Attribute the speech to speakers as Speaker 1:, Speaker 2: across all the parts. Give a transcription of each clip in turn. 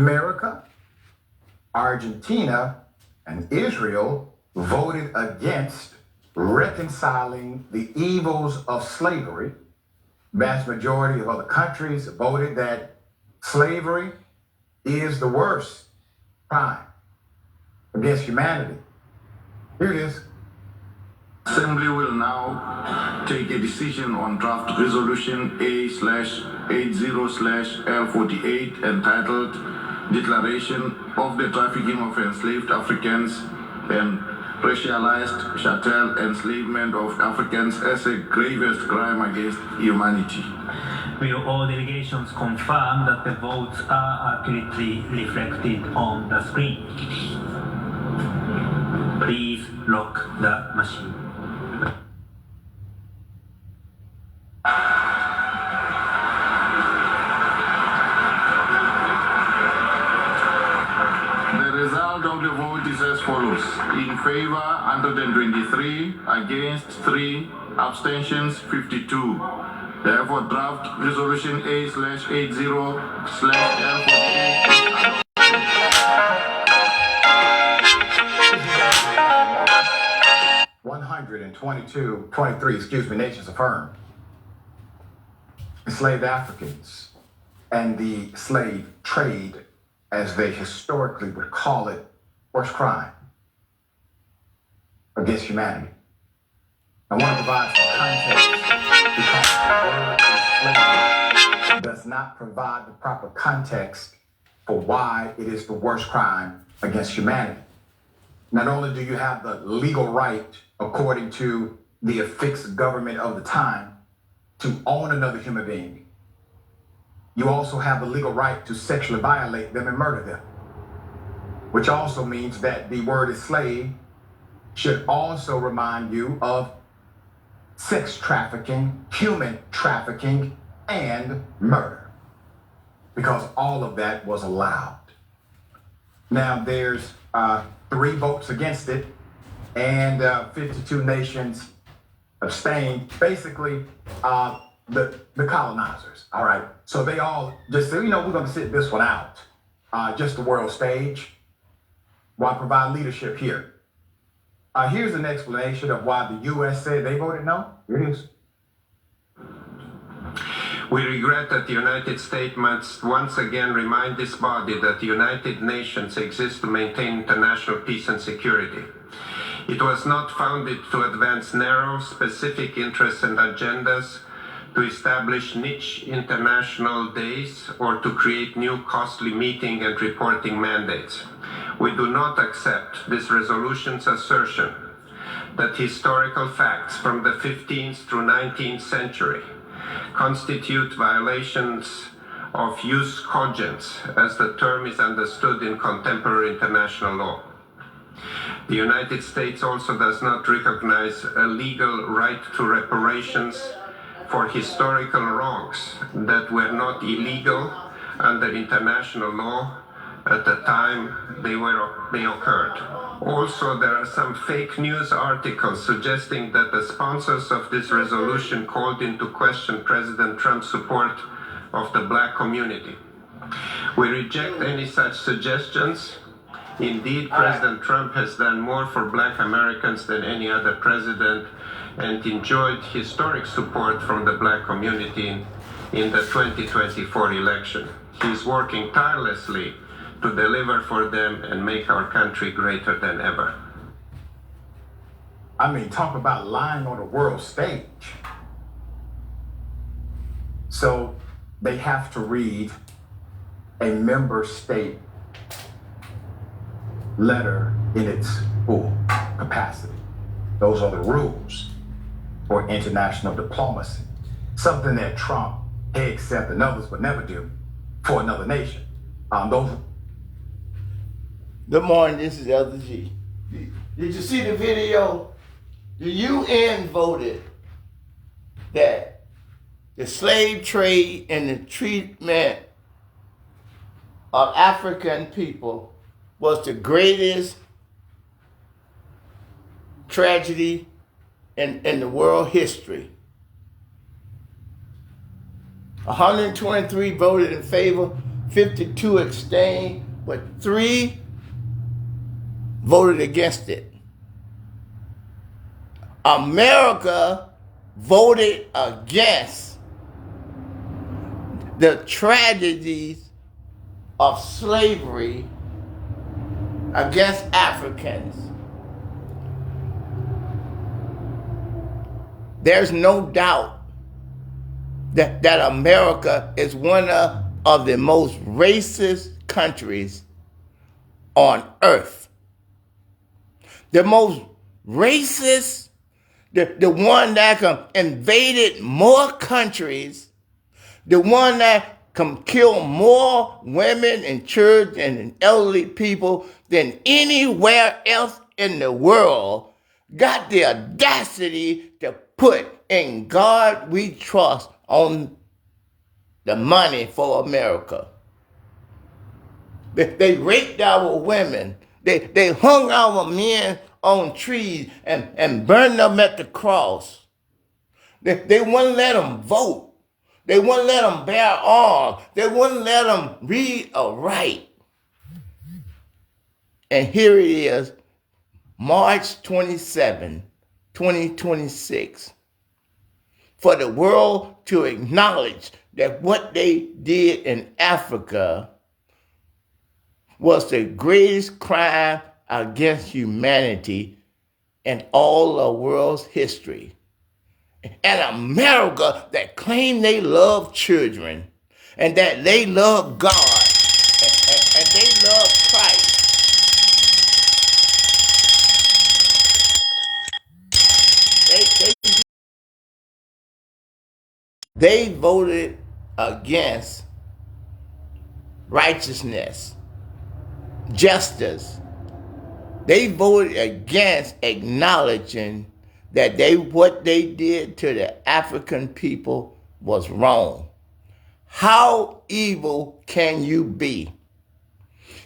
Speaker 1: America, Argentina, and Israel voted against reconciling the evils of slavery. Vast majority of other countries voted that slavery is the worst crime against humanity. Here it is.
Speaker 2: Assembly will now take a decision on draft resolution A/80/L48 entitled Declaration of the Trafficking of Enslaved Africans and Racialized chattel enslavement of Africans as a gravest crime against humanity.
Speaker 3: Will all delegations confirm that the votes are accurately reflected on the screen? Please lock the machine.
Speaker 2: The result of the vote is as follows. In favor, 123, against 3, abstentions 52. Therefore, draft resolution A/80/L48.
Speaker 1: 123 nations affirmed. Enslaved Africans and the slave trade, as they historically would call it, worst crime against humanity. I want to provide some context because the word enslavement does not provide the proper context for why it is the worst crime against humanity. Not only do you have the legal right, according to the affixed government of the time, to own another human being, you also have the legal right to sexually violate them and murder them, which also means that the word slave should also remind you of sex trafficking, human trafficking, and murder, because all of that was allowed. Now, there's 3 votes against it, and 52 nations abstained. Basically, the colonizers, all right? So they all just said, we're going to sit this one out, just the world stage, while provide leadership here. Here's an explanation of why the U.S. said they voted no. Here it is.
Speaker 4: We regret that the United States must once again remind this body that the United Nations exists to maintain international peace and security. It was not founded to advance narrow, specific interests and agendas, to establish niche international days, or to create new costly meeting and reporting mandates. We do not accept this resolution's assertion that historical facts from the 15th through 19th century constitute violations of jus cogens, as the term is understood in contemporary international law. The United States also does not recognize a legal right to reparations for historical wrongs that were not illegal under international law at the time they occurred. Also, there are some fake news articles suggesting that the sponsors of this resolution called into question President Trump's support of the black community. We reject any such suggestions. Indeed, President Trump has done more for black Americans than any other president and enjoyed historic support from the black community in the 2024 election. He is working tirelessly to deliver for them and make our country greater than ever.
Speaker 1: I mean, talk about lying on the world stage. So they have to read a member state letter in its full capacity. Those are the rules for international diplomacy. Something that Trump, except and others would never do for another nation.
Speaker 5: Good morning, this is Elder G. Did you see the video? The UN voted that the slave trade and the treatment of African people was the greatest tragedy in the world history. 123 voted in favor, 52 abstained, but 3 voted against it. America voted against the tragedies of slavery against Africans. There's no doubt that America is one of the most racist countries on earth. The most racist, the one that invaded more countries, the one that can kill more women and children and elderly people than anywhere else in the world, got the audacity to put "In God We Trust" on the money for America. They raped our women. They hung our men on trees and burned them at the cross. They wouldn't let them vote. They wouldn't let them bear arms. They wouldn't let them read or write. And here it is, March 27, 2026, for the world to acknowledge that what they did in Africa was the greatest crime against humanity in all the world's history. And America that claimed they love children and that they love God and they love Christ. They voted against righteousness, justice. They voted against acknowledging that what they did to the African people was wrong. How evil can you be?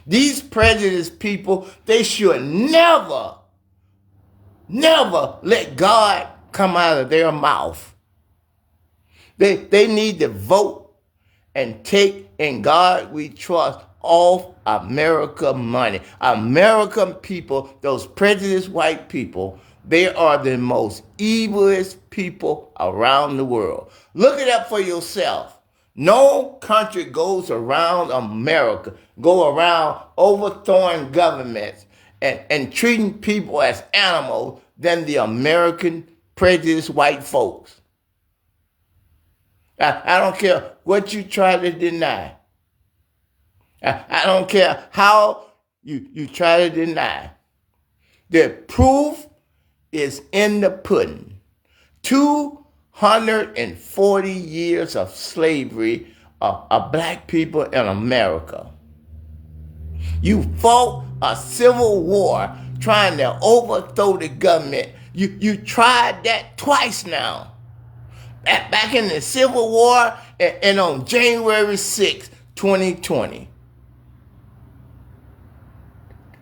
Speaker 5: These prejudiced people, they should never let God come out of their mouth. They need to vote and take "In God We Trust" off America money. American people, those prejudiced white people, they are the most evilest people around the world. Look it up for yourself. No country goes around America, go around overthrowing governments and treating people as animals than the American prejudiced white folks. I don't care what you try to deny. I don't care how you try to deny. The proof is in the pudding. 240 years of slavery of black people in America. You fought a civil war trying to overthrow the government. You tried that twice now. Back in the Civil War and on January 6, 2020.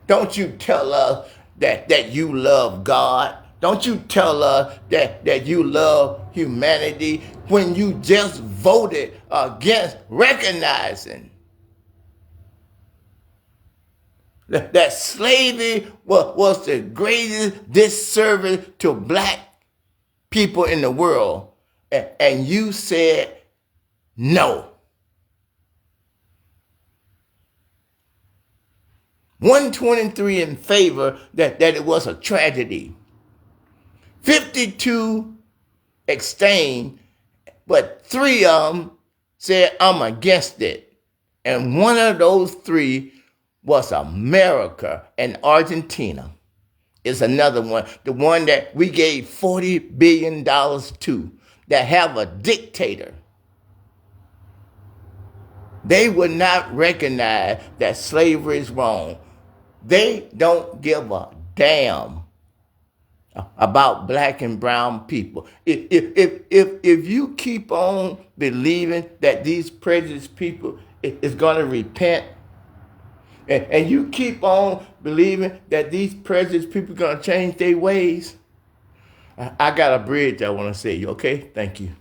Speaker 5: Don't you tell us that you love God. Don't you tell us that you love humanity when you just voted against recognizing that slavery was the greatest disservice to black people in the world. And you said no. 123 in favor that it was a tragedy. 52 abstained, but 3 of them said, "I'm against it." And one of those 3 was America, and Argentina is another one. The one that we gave $40 billion to, that have a dictator. They would not recognize that slavery is wrong. They don't give a damn about black and brown people. If you keep on believing that these prejudiced people is going to repent, and you keep on believing that these prejudiced people are going to change their ways, I got a bridge I want to say. Okay? Thank you.